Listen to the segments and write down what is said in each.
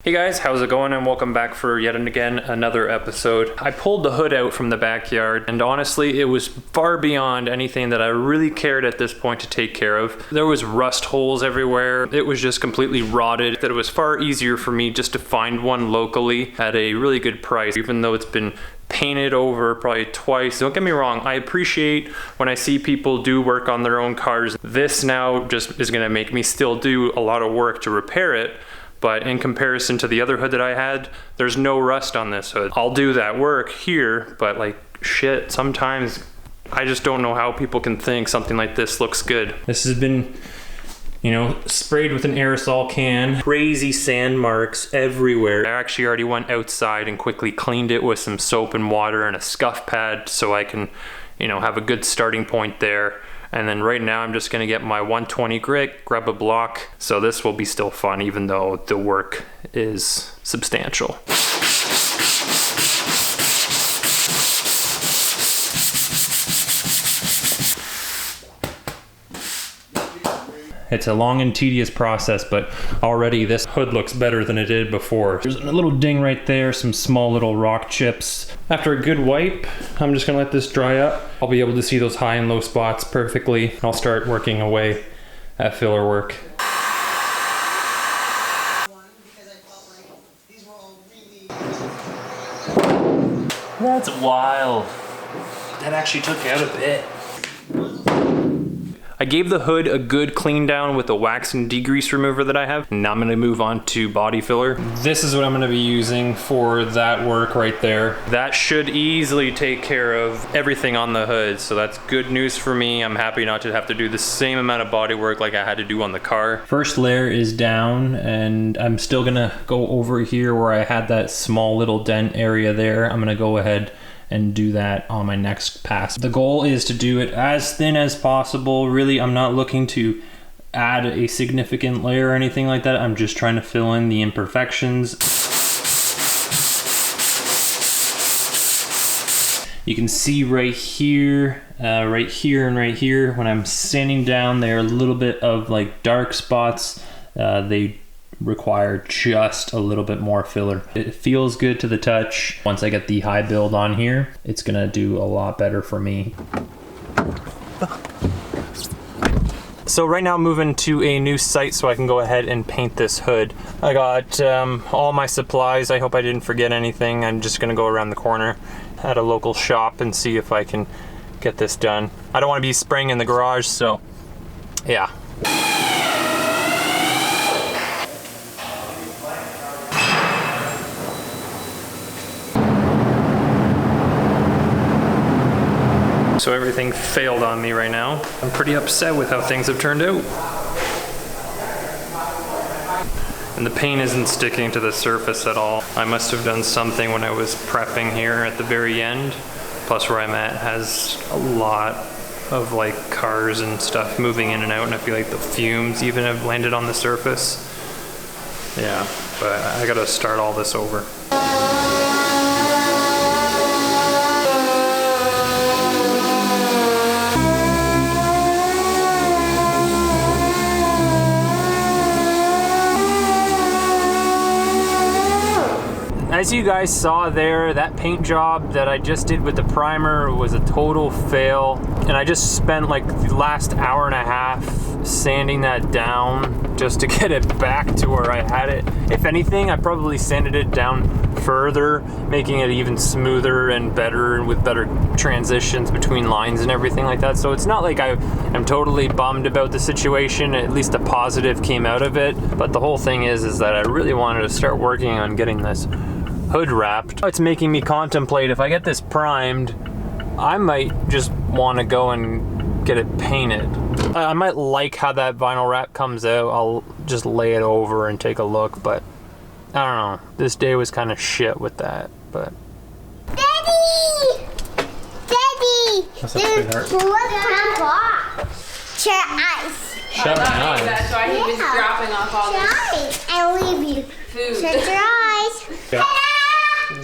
Hey guys, how's it going, and welcome back for yet and again another episode. I pulled the hood out from the backyard, and honestly it was far beyond anything that I really cared at this point to take care of. There was rust holes everywhere. It was just completely rotted. That it was far easier for me just to find one locally at a really good price, even though it's been painted over probably twice. Don't get me wrong, I appreciate when I see people do work on their own cars. This now just is gonna make me still do a lot of work to repair it. But in comparison to the other hood that I had, there's no rust on this hood. I'll do that work here, but like shit, sometimes I just don't know how people can think something like this looks good. This has been, you know, sprayed with an aerosol can. Crazy sand marks everywhere. I actually already went outside and quickly cleaned it with some soap and water and a scuff pad so I can, you know, have a good starting point there. And then right now I'm just gonna get my 120 grit, grab a block. So this will be still fun even though the work is substantial. It's a long and tedious process, but already this hood looks better than it did before. There's a little ding right there, some small little rock chips. After a good wipe, I'm just gonna let this dry up. I'll be able to see those high and low spots perfectly. I'll start working away at filler work. That's wild. That actually took out a bit. I gave the hood a good clean down with the wax and degrease remover that I have. Now I'm gonna move on to body filler. This is what I'm gonna be using for that work right there. That should easily take care of everything on the hood, so that's good news for me. I'm happy not to have to do the same amount of body work like I had to do on the car. First layer is down, and I'm still gonna go over here where I had that small little dent area there. I'm gonna go ahead and do that on my next pass. The goal is to do it as thin as possible. Really, I'm not looking to add a significant layer or anything like that. I'm just trying to fill in the imperfections. You can see right here, and right here, when I'm sanding down there, a little bit of like dark spots. They require just a little bit more filler. It feels good to the touch. Once I get the high build on here, it's gonna do a lot better for me. So right now I'm moving to a new site so I can go ahead and paint this hood. I got all my supplies. I hope I didn't forget anything. I'm just gonna go around the corner at a local shop and see if I can get this done. I don't wanna be spraying in the garage, so yeah. So everything failed on me right now. I'm pretty upset with how things have turned out. And the paint isn't sticking to the surface at all. I must have done something when I was prepping here at the very end. Plus where I'm at has a lot of like cars and stuff moving in and out, and I feel like the fumes even have landed on the surface. Yeah, but I gotta start all this over. As you guys saw there, that paint job that I just did with the primer was a total fail. And I just spent like the last hour and a half sanding that down just to get it back to where I had it. If anything, I probably sanded it down further, making it even smoother and better and with better transitions between lines and everything like that. So it's not like I'm totally bummed about the situation. At least a positive came out of it. But the whole thing is that I really wanted to start working on getting this hood wrapped. It's making me contemplate, if I get this primed, I might just want to go and get it painted. I might like how that vinyl wrap comes out. I'll just lay it over and take a look, but I don't know. This day was kind of shit with that, but. Daddy! Daddy! What's up, sweetheart? Shut eyes. Shut my eyes. That's why he was dropping off all this Shut eyes. I leave you. food. Shut your eyes. Yeah.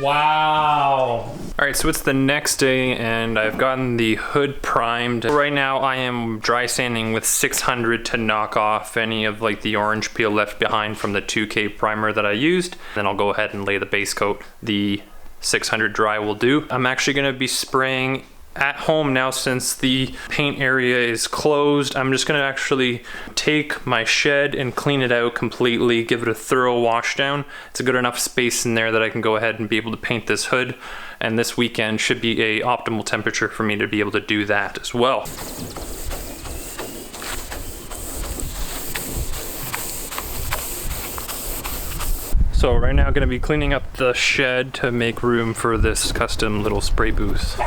Wow. All right, so it's the next day and I've gotten the hood primed. Right now I am dry sanding with 600 to knock off any of like the orange peel left behind from the 2K primer that I used. Then I'll go ahead and lay the base coat. The 600 dry will do. I'm actually gonna be spraying at home now since the paint area is closed. I'm just gonna actually take my shed and clean it out completely, give it a thorough wash down. It's a good enough space in there that I can go ahead and be able to paint this hood, and this weekend should be a optimal temperature for me to be able to do that as well. So right now I'm gonna be cleaning up the shed to make room for this custom little spray booth.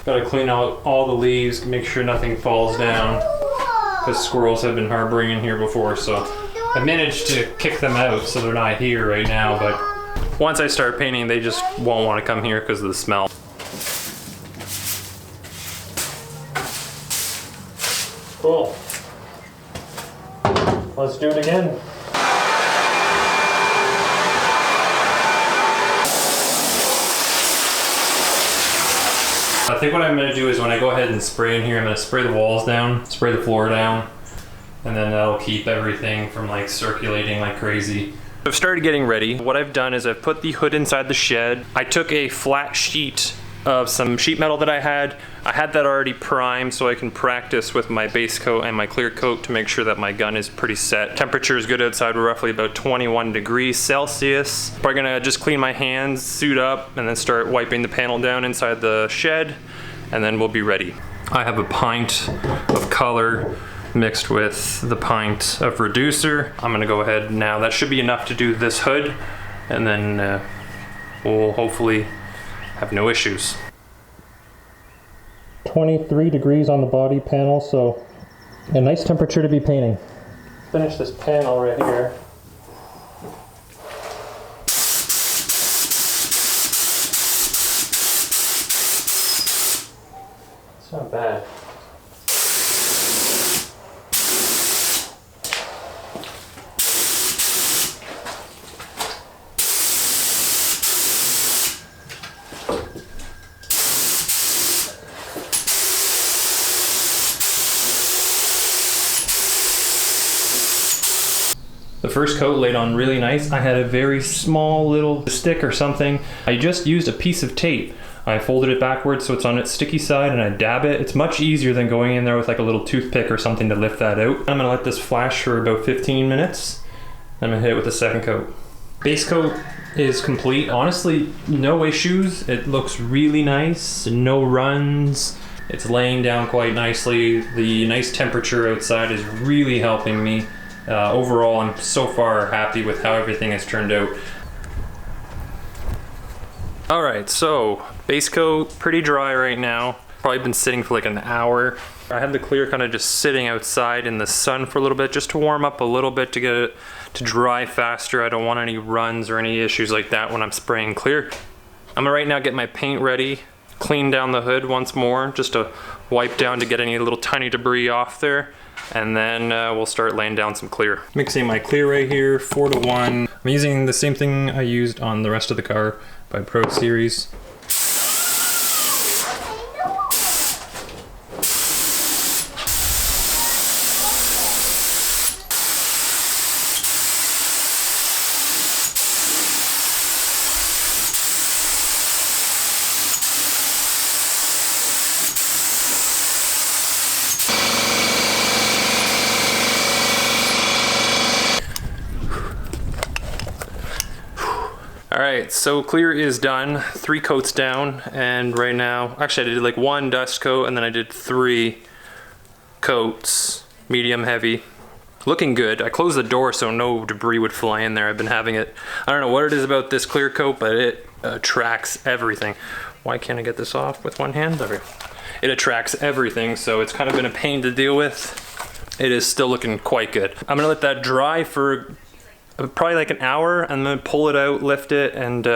Gotta clean out all the leaves, make sure nothing falls down, because squirrels have been harboring in here before, so I managed to kick them out so they're not here right now, but once I start painting they just won't want to come here because of the smell. Cool. Let's do it again. I think what I'm going to do is when I go ahead and spray in here, I'm going to spray the walls down, spray the floor down, and then that'll keep everything from like circulating like crazy. I've started getting ready. What I've done is I've put the hood inside the shed. I took a flat sheet of some sheet metal that I had that already primed so I can practice with my base coat and my clear coat to make sure that my gun is pretty set. Temperature is good outside. We're roughly about 21 degrees Celsius. Probably gonna just clean my hands, suit up, and then start wiping the panel down inside the shed, and then we'll be ready. I have a pint of color mixed with the pint of reducer. I'm gonna go ahead now. That should be enough to do this hood, and then we'll hopefully have no issues. 23 degrees on the body panel, so a nice temperature to be painting. Finish this panel right here. It's not bad. The first coat laid on really nice. I had a very small little stick or something. I just used a piece of tape. I folded it backwards so it's on its sticky side and I dab it. It's much easier than going in there with like a little toothpick or something to lift that out. I'm gonna let this flash for about 15 minutes. I'm gonna hit it with the second coat. Base coat is complete. Honestly, no issues. It looks really nice, no runs. It's laying down quite nicely. The nice temperature outside is really helping me. Overall, I'm so far happy with how everything has turned out. Alright, so base coat pretty dry right now. Probably been sitting for like an hour. I had the clear kind of just sitting outside in the sun for a little bit just to warm up a little bit to get it to dry faster. I don't want any runs or any issues like that when I'm spraying clear. I'm gonna right now get my paint ready, clean down the hood once more just to wipe down to get any little tiny debris off there. And then we'll start laying down some clear. Mixing my clear right here, 4:1. I'm using the same thing I used on the rest of the car by Pro Series. Alright, so clear is done, 3 coats down, and right now, actually I did like 1 dust coat and then I did 3 coats, medium heavy. Looking good. I closed the door so no debris would fly in there. I've been having it, I don't know what it is about this clear coat, but it attracts everything. Why can't I get this off with one hand? There we go. It attracts everything, so it's kind of been a pain to deal with. It is still looking quite good. I'm gonna let that dry for probably like an hour, and then pull it out, lift it, and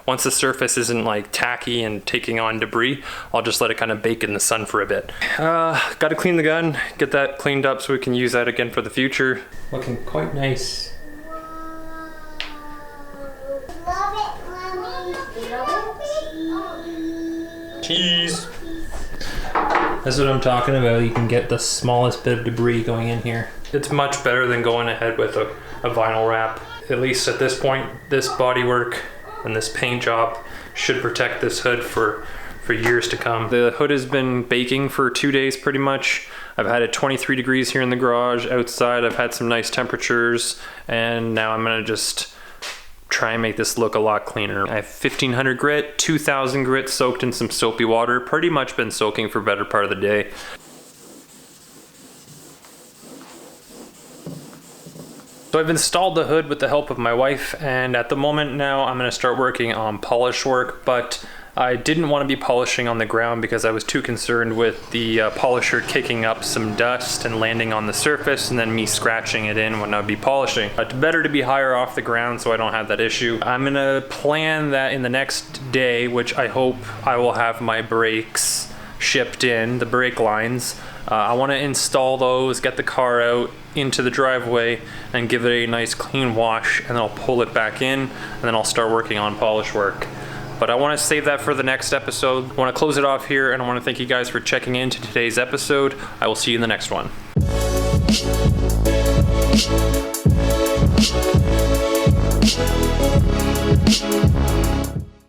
once the surface isn't like tacky and taking on debris, I'll just let it kind of bake in the sun for a bit. Got to clean the gun, get that cleaned up so we can use that again for the future. Looking quite nice. Love it, Mommy. Love it. Cheese. That's what I'm talking about. You can get the smallest bit of debris going in here. It's much better than going ahead with a vinyl wrap. At least at this point, this bodywork and this paint job should protect this hood for years to come. The hood has been baking for 2 days pretty much. I've had it 23 degrees here in the garage. Outside I've had some nice temperatures, and now I'm gonna just try and make this look a lot cleaner. I have 1500 grit, 2000 grit soaked in some soapy water. Pretty much been soaking for a better part of the day. So I've installed the hood with the help of my wife, and at the moment now I'm going to start working on polish work, but I didn't want to be polishing on the ground because I was too concerned with the polisher kicking up some dust and landing on the surface and then me scratching it in when I'd be polishing. It's better to be higher off the ground so I don't have that issue. I'm going to plan that in the next day, which I hope I will have my brakes shipped in, the brake lines. I want to install those, get the car out into the driveway and give it a nice clean wash, and then I'll pull it back in and then I'll start working on polish work. But I want to save that for the next episode. I want to close it off here, and I want to thank you guys for checking in to today's episode. I will see you in the next one.